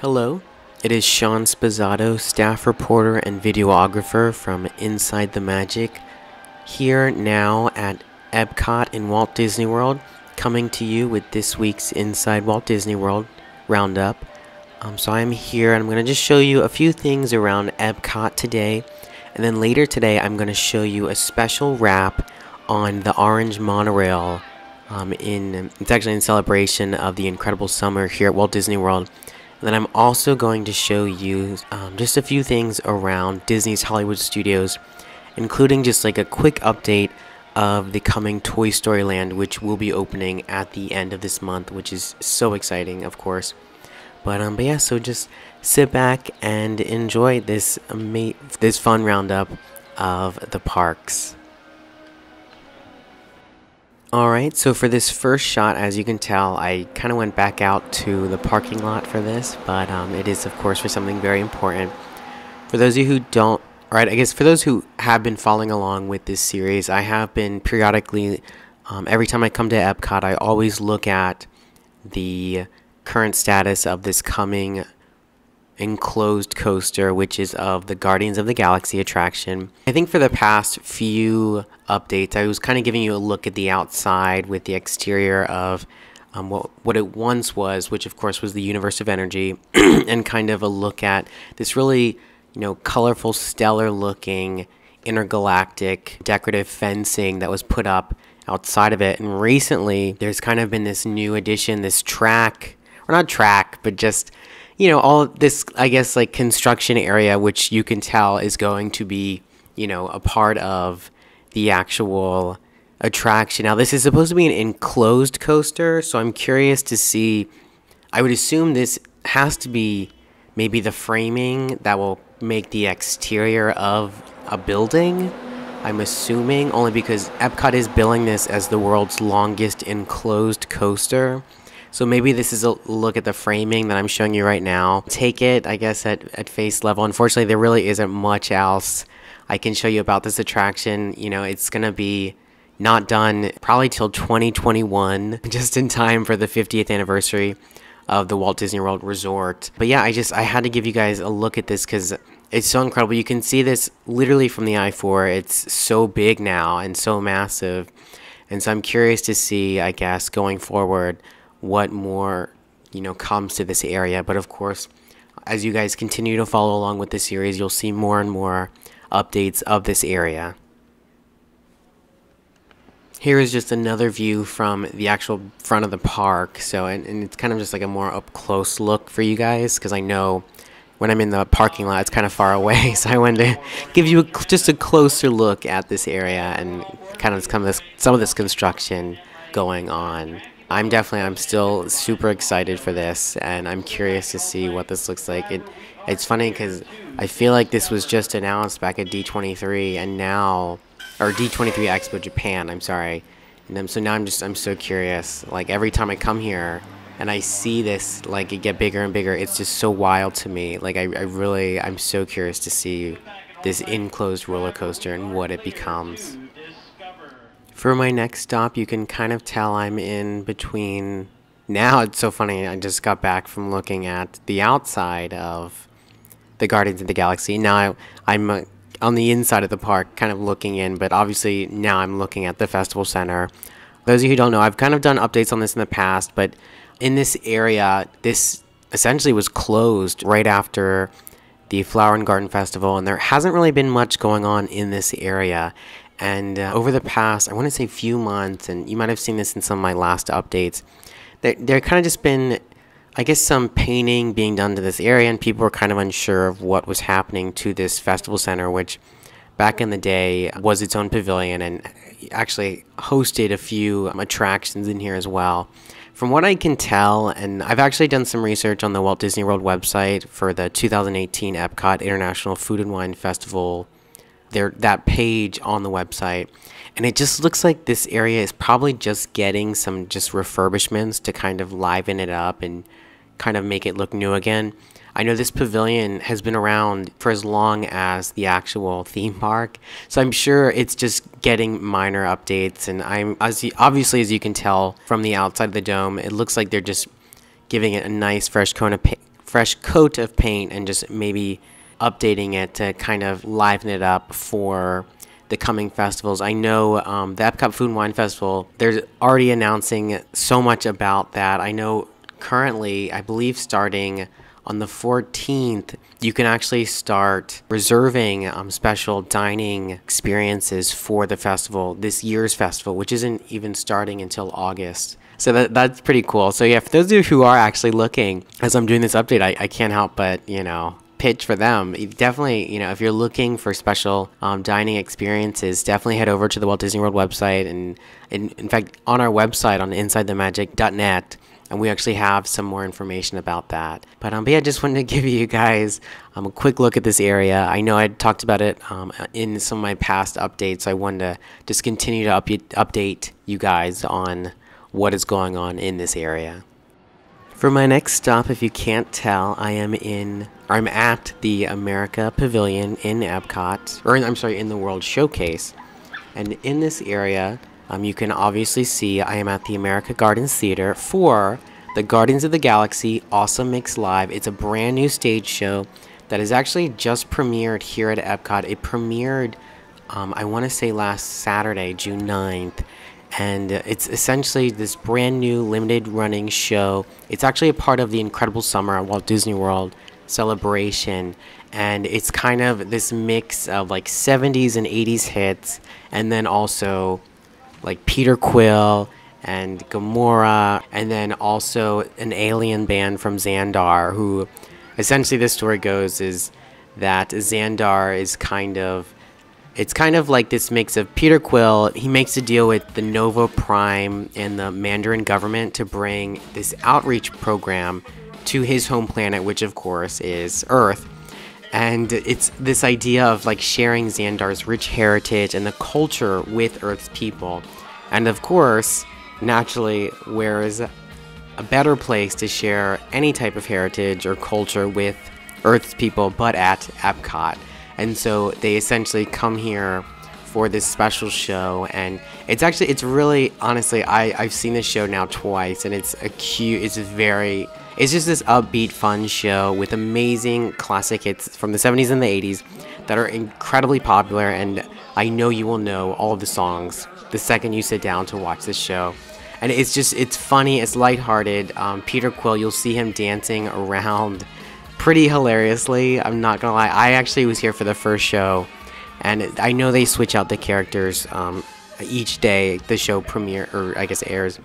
Hello, it is Sean Spazzato, staff reporter and videographer from Inside the Magic, here now at Epcot in Walt Disney World, coming to you with this week's Inside Walt Disney World Roundup. So I'm here and I'm going to just show you a few things around Epcot today, and then later today I'm going to show you a special wrap on the Orange Monorail. It's actually in celebration of the incredible summer here at Walt Disney World. And then I'm also going to show you just a few things around Disney's Hollywood Studios, including just like a quick update of the coming Toy Story Land, which will be opening at the end of this month, which is so exciting, of course. But yeah, so just sit back and enjoy this fun roundup of the parks. Alright, so for this first shot, as you can tell, I kind of went back out to the parking lot for this, but it is, of course, for something very important. For those of you who don't, alright, I guess for those who have been following along with this series, I have been periodically, every time I come to Epcot, I always look at the current status of this coming enclosed coaster, which is of the Guardians of the Galaxy attraction. I think for the past few updates, I was kind of giving you a look at the outside with the exterior of what it once was, which of course was the Universe of Energy, and kind of a look at this really, colorful, stellar looking intergalactic decorative fencing that was put up outside of it. And recently there's kind of been this new addition, this track, or not track, but just all this, I guess, like construction area, which you can tell is going to be, a part of the actual attraction. Now, this is supposed to be an enclosed coaster, so I'm curious to see. I would assume this has to be maybe the framing that will make the exterior of a building. I'm assuming, only because Epcot is billing this as the world's longest enclosed coaster. So maybe this is a look at the framing that I'm showing you right now. Take it, I guess, at face level. Unfortunately, there really isn't much else I can show you about this attraction. It's going to be not done probably till 2021, just in time for the 50th anniversary of the Walt Disney World Resort. But yeah, I had to give you guys a look at this because it's so incredible. You can see this literally from the I-4. It's so big now and so massive. And so I'm curious to see, I guess, going forward, what more comes to this area. But of course, as you guys continue to follow along with the series, you'll see more and more updates of this area. Here is just another view from the actual front of the park. So and it's kind of just like a more up close look for you guys, because I know when I'm in the parking lot it's kind of far away, so I wanted to give you just a closer look at this area and kind of some of this construction going on. I'm still super excited for this, and I'm curious to see what this looks like. It's funny because I feel like this was just announced back at D23, and now, or D23 Expo Japan, I'm sorry. And so now I'm so curious. Like every time I come here and I see this, like it get bigger and bigger, it's just so wild to me. Like I'm so curious to see this enclosed roller coaster and what it becomes. For my next stop, you can kind of tell I'm in between. Now it's so funny, I just got back from looking at the outside of the Guardians of the Galaxy. Now I'm on the inside of the park, kind of looking in, but obviously now I'm looking at the Festival Center. Those of you who don't know, I've kind of done updates on this in the past, but in this area, this essentially was closed right after the Flower and Garden Festival, and there hasn't really been much going on in this area. And over the past, I want to say few months, and you might have seen this in some of my last updates, there kind of just been, I guess, some painting being done to this area, and people were kind of unsure of what was happening to this festival center, which back in the day was its own pavilion and actually hosted a few attractions in here as well. From what I can tell, and I've actually done some research on the Walt Disney World website for the 2018 Epcot International Food and Wine Festival, that page on the website, and it just looks like this area is probably just getting some just refurbishments to kind of liven it up and kind of make it look new again. I know this pavilion has been around for as long as the actual theme park, so I'm sure it's just getting minor updates, and obviously, as you can tell from the outside of the dome, it looks like they're just giving it a nice fresh fresh coat of paint and just maybe updating it to kind of liven it up for the coming festivals. I know the Epcot Food and Wine Festival, they're already announcing so much about that. I know currently, I believe starting on the 14th, you can actually start reserving special dining experiences for the festival, this year's festival, which isn't even starting until August. So that's pretty cool. So yeah, for those of you who are actually looking, as I'm doing this update, I can't help but, pitch for them. Definitely, if you're looking for special dining experiences, definitely head over to the Walt Disney World website. And in fact, on our website, on InsideTheMagic.net, and we actually have some more information about that. But yeah, I just wanted to give you guys a quick look at this area. I know I talked about it in some of my past updates. I wanted to just continue to update you guys on what is going on in this area. For my next stop, if you can't tell, I'm at the America Pavilion in Epcot, or in the World Showcase. And in this area, you can obviously see I am at the America Gardens Theater for the Guardians of the Galaxy Awesome Mix Live. It's a brand new stage show that is actually just premiered here at Epcot. It premiered, I want to say last Saturday, June 9th. And it's essentially this brand new limited running show. It's actually a part of the Incredible Summer at Walt Disney World celebration. And it's kind of this mix of like 70s and 80s hits, and then also like Peter Quill and Gamora, and then also an alien band from Xandar, who essentially the story goes is that Xandar is it's kind of like this mix of Peter Quill. He makes a deal with the Nova Prime and the Mandarin government to bring this outreach program to his home planet, which of course is Earth. And it's this idea of like sharing Xandar's rich heritage and the culture with Earth's people. And of course, naturally, where is a better place to share any type of heritage or culture with Earth's people but at Epcot? And so they essentially come here for this special show, and it's really, honestly, I've seen this show now twice, and it's just this upbeat, fun show with amazing classic hits from the 70s and the 80s that are incredibly popular, and I know you will know all of the songs the second you sit down to watch this show. And it's funny, it's lighthearted. Peter Quill, you'll see him dancing around pretty hilariously. I'm not gonna lie, I actually was here for the first show, and I know they switch out the characters each day the show airs.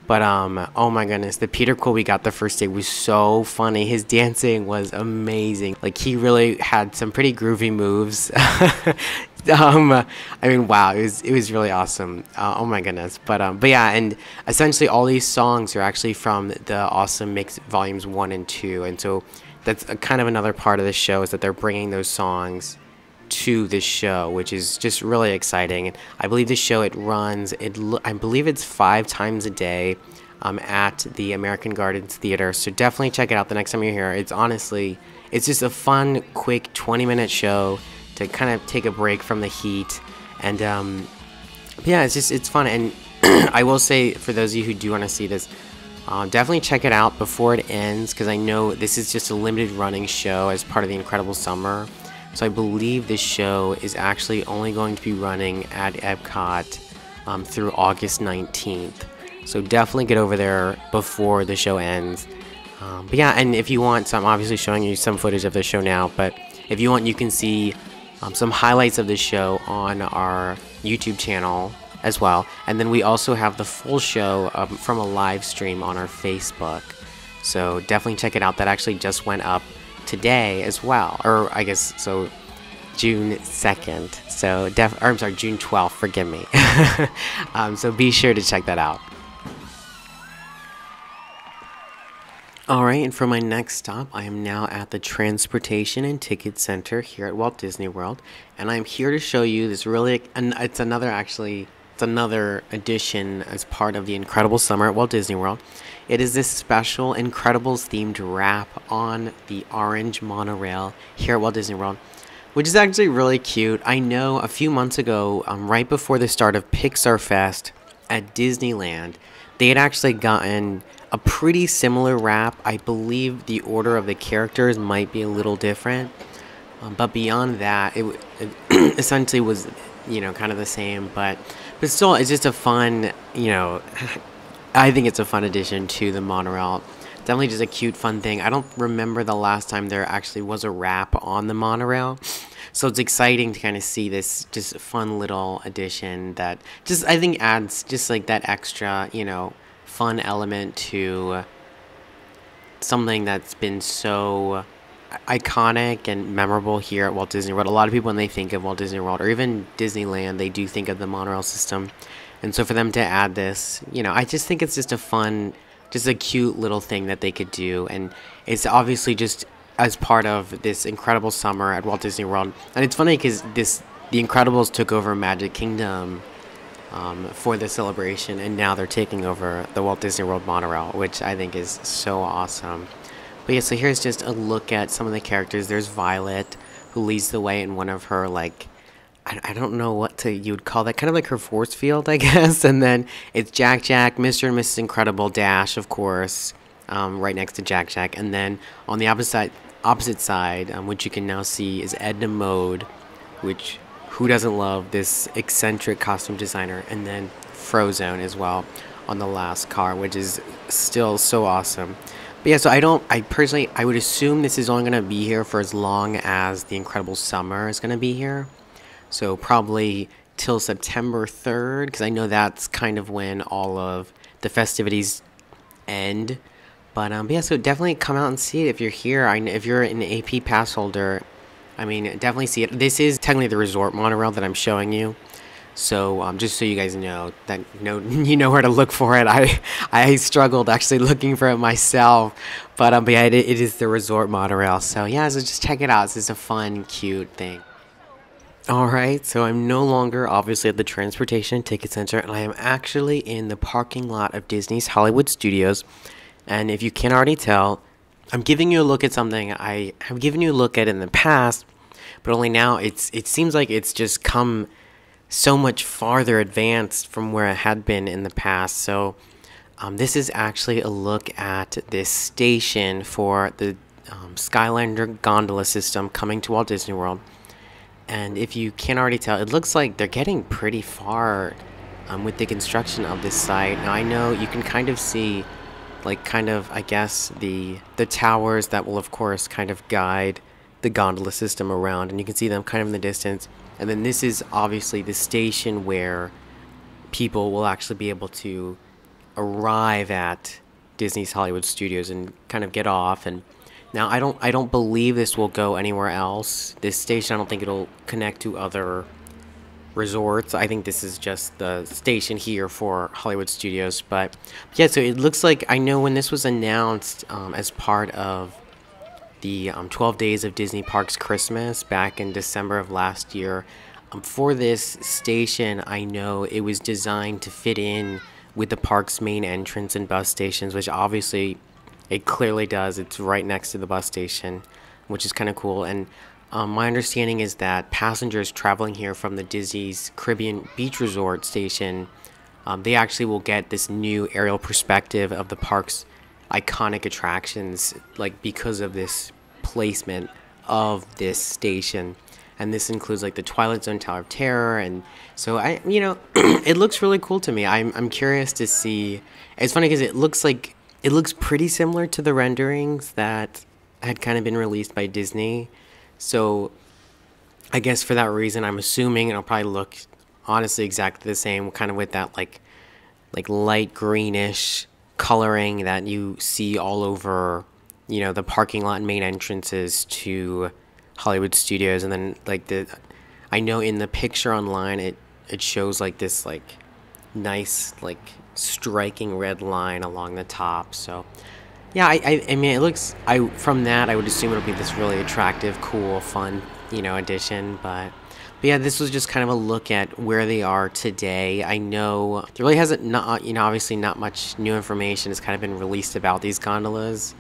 But oh my goodness, the Peter Quill we got the first day was so funny. His dancing was amazing. Like, he really had some pretty groovy moves. I mean, wow, it was really awesome. Oh my goodness. But yeah, and essentially all these songs are actually from the Awesome Mix Volumes 1 and 2, and so that's kind of another part of the show, is that they're bringing those songs to this show, which is just really exciting. And I believe the show, I believe it's 5 times a day at the American Gardens Theater. So definitely check it out the next time you're here. It's just a fun, quick 20-minute show to kind of take a break from the heat. And yeah, it's fun. And I will say, for those of you who do want to see this, definitely check it out before it ends, because I know this is just a limited running show as part of the Incredible Summer. So I believe this show is actually only going to be running at Epcot through August 19th. So definitely get over there before the show ends. But yeah, and if you want, so I'm obviously showing you some footage of the show now, but if you want, you can see some highlights of the show on our YouTube channel as well. And then we also have the full show from a live stream on our Facebook. So definitely check it out. That actually just went up today as well, or I guess so June 2nd. So I'm sorry, June 12th, forgive me. So be sure to check that out. Alright, and for my next stop, I am now at the Transportation and Ticket Center here at Walt Disney World, and I'm here to show you this it's another edition as part of the Incredible Summer at Walt Disney World. It is this special Incredibles themed wrap on the orange monorail here at Walt Disney World, which is actually really cute. I know a few months ago, right before the start of Pixar Fest at Disneyland, they had actually gotten a pretty similar wrap. I believe the order of the characters might be a little different, but beyond that, it essentially was, kind of the same. But still, it's just a fun, I think it's a fun addition to the monorail. Definitely just a cute, fun thing. I don't remember the last time there actually was a wrap on the monorail. So it's exciting to kind of see this just fun little addition that just, I think, adds just like that extra, fun element to something that's been so iconic and memorable here at Walt Disney World. A lot of people, when they think of Walt Disney World or even Disneyland, they do think of the monorail system. And so for them to add this, I just think it's just a fun, just a cute little thing that they could do. And it's obviously just as part of this incredible summer at Walt Disney World. And it's funny because The Incredibles took over Magic Kingdom for the celebration, and now they're taking over the Walt Disney World monorail, which I think is so awesome. But yeah, so here's just a look at some of the characters. There's Violet, who leads the way in one of her, like, I don't know what you would call that, kind of like her force field, I guess. And then it's Jack Jack, Mr. and Mrs. Incredible, Dash, of course, right next to Jack Jack. And then on the opposite side, which you can now see, is Edna Mode, which, who doesn't love this eccentric costume designer? And then Frozone as well on the last car, which is still so awesome. But yeah, so I would assume this is only going to be here for as long as the Incredible Summer is going to be here. So probably till September 3rd, because I know that's kind of when all of the festivities end. But yeah, so definitely come out and see it if you're here. If you're an AP pass holder, I mean, definitely see it. This is technically the resort monorail that I'm showing you. So just so you guys know that you know where to look for it. I struggled actually looking for it myself, but yeah, it is the resort monorail. So yeah, so just check it out. It's just a fun, cute thing. Alright, so I'm no longer obviously at the Transportation and Ticket Center, and I am actually in the parking lot of Disney's Hollywood Studios. And if you can't already tell, I'm giving you a look at something I have given you a look at in the past, but only now it seems like it's just come so much farther advanced from where it had been in the past. So this is actually a look at this station for the Skyliner gondola system coming to Walt Disney World. And if you can't already tell, it looks like they're getting pretty far with the construction of this site. Now I know you can kind of see, like, kind of, I guess, the towers that will of course kind of guide the gondola system around, and you can see them kind of in the distance. And then this is obviously the station where people will actually be able to arrive at Disney's Hollywood Studios and kind of get off. And now I don't believe this will go anywhere else. This station, I don't think it'll connect to other resorts. I think this is just the station here for Hollywood Studios. But yeah, so it looks like, I know when this was announced as part of the 12 Days of Disney Parks Christmas back in December of last year, for this station, I know it was designed to fit in with the park's main entrance and bus stations, which obviously it clearly does. It's right next to the bus station, which is kind of cool. And my understanding is that passengers traveling here from the Disney's Caribbean Beach Resort station, they actually will get this new aerial perspective of the park's iconic attractions, like, because of this placement of this station. And this includes, like, the Twilight Zone Tower of Terror. And so it looks really cool to me. I'm curious to see. It's funny because it looks pretty similar to the renderings that had kind of been released by Disney. So I guess for that reason, I'm assuming it'll probably look honestly exactly the same, kind of with that like light greenish coloring that you see all over, the parking lot and main entrances to Hollywood Studios. And then I know in the picture online it shows like this nice striking red line along the top. So yeah, I mean, it looks, from that I would assume it'll be this really attractive, cool, fun, addition. But yeah, this was just kind of a look at where they are today. I know there really hasn't, obviously not much new information has kind of been released about these gondolas.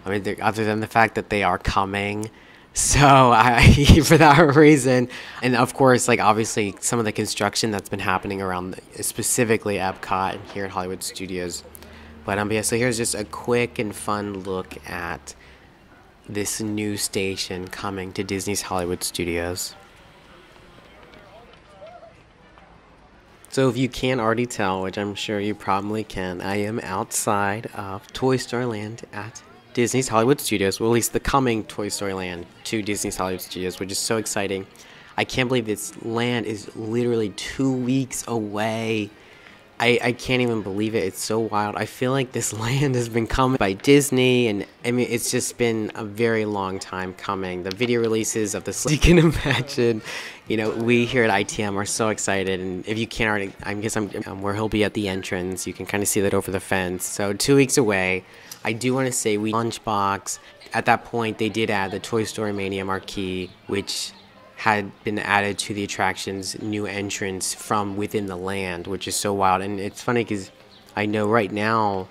I mean, other than the fact that they are coming. So for that reason, and of course, obviously some of the construction that's been happening around specifically Epcot and here at Hollywood Studios. But yeah, so here's just a quick and fun look at this new station coming to Disney's Hollywood Studios. So if you can't already tell, which I'm sure you probably can, I am outside of Toy Story Land at Disney's Hollywood Studios, well, at least the coming Toy Story Land to Disney's Hollywood Studios, which is so exciting. I can't believe this land is literally 2 weeks away. I can't even believe it. It's so wild. I feel like this land has been coming by Disney, and I mean, it's just been a very long time coming. The video releases of this, you can imagine, you know, we here at ITM are so excited. And if you can't already, I guess I'm where he'll be at the entrance. You can kind of see that over the fence. So 2 weeks away. I do want to say we Lunchbox. At that point, they did add the Toy Story Mania marquee, which had been added to the attraction's new entrance from within the land, which is so wild. And it's funny because I know right now,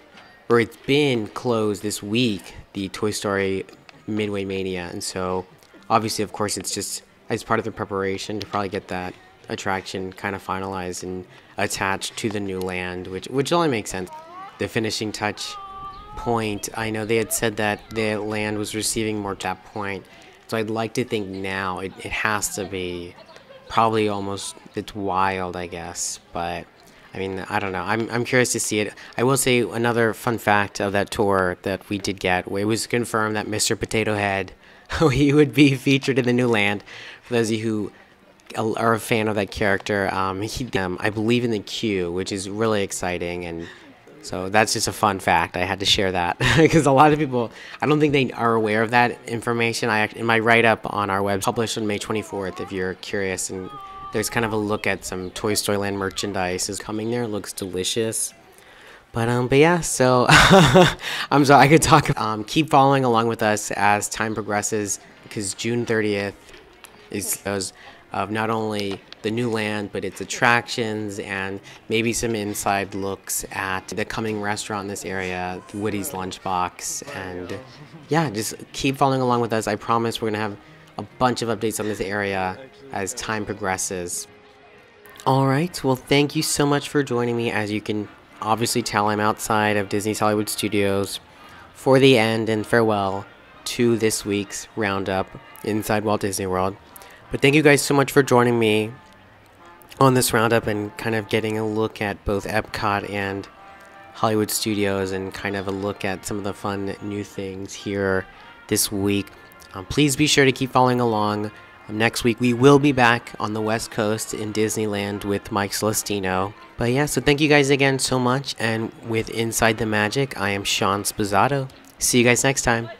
or it's been closed this week, the Toy Story Midway Mania. And so obviously, of course, it's just as part of the preparation to probably get that attraction kind of finalized and attached to the new land, which only makes sense. The finishing touch point, I know they had said that the land was receiving more at that point. So I'd like to think now it has to be probably almost, it's wild, I guess. But I mean, I don't know. I'm curious to see it. I will say another fun fact of that tour that we did get, it was confirmed that Mr. Potato Head, he would be featured in the new land. For those of you who are a fan of that character, I believe in the queue, which is really exciting. And so that's just a fun fact. I had to share that because a lot of people, I don't think they are aware of that information. In my write-up on our website, published on May 24th, if you're curious, and there's kind of a look at some Toy Story Land merchandise is coming there. It looks delicious. But yeah, so I'm sorry I could talk. Keep following along with us as time progresses, because June 30th is those of not only the new land, but its attractions and maybe some inside looks at the coming restaurant in this area, Woody's Lunchbox. And yeah, just keep following along with us. I promise we're gonna have a bunch of updates on this area as time progresses. All right, well, thank you so much for joining me. As you can obviously tell, I'm outside of Disney's Hollywood Studios for the end and farewell to this week's roundup inside Walt Disney World. But thank you guys so much for joining me on this roundup and kind of getting a look at both Epcot and Hollywood Studios and kind of a look at some of the fun new things here this week. Please be sure to keep following along. Next week we will be back on the West Coast in Disneyland with Mike Celestino. But yeah, so thank you guys again so much. And with Inside the Magic, I am Sean Spazzato. See you guys next time.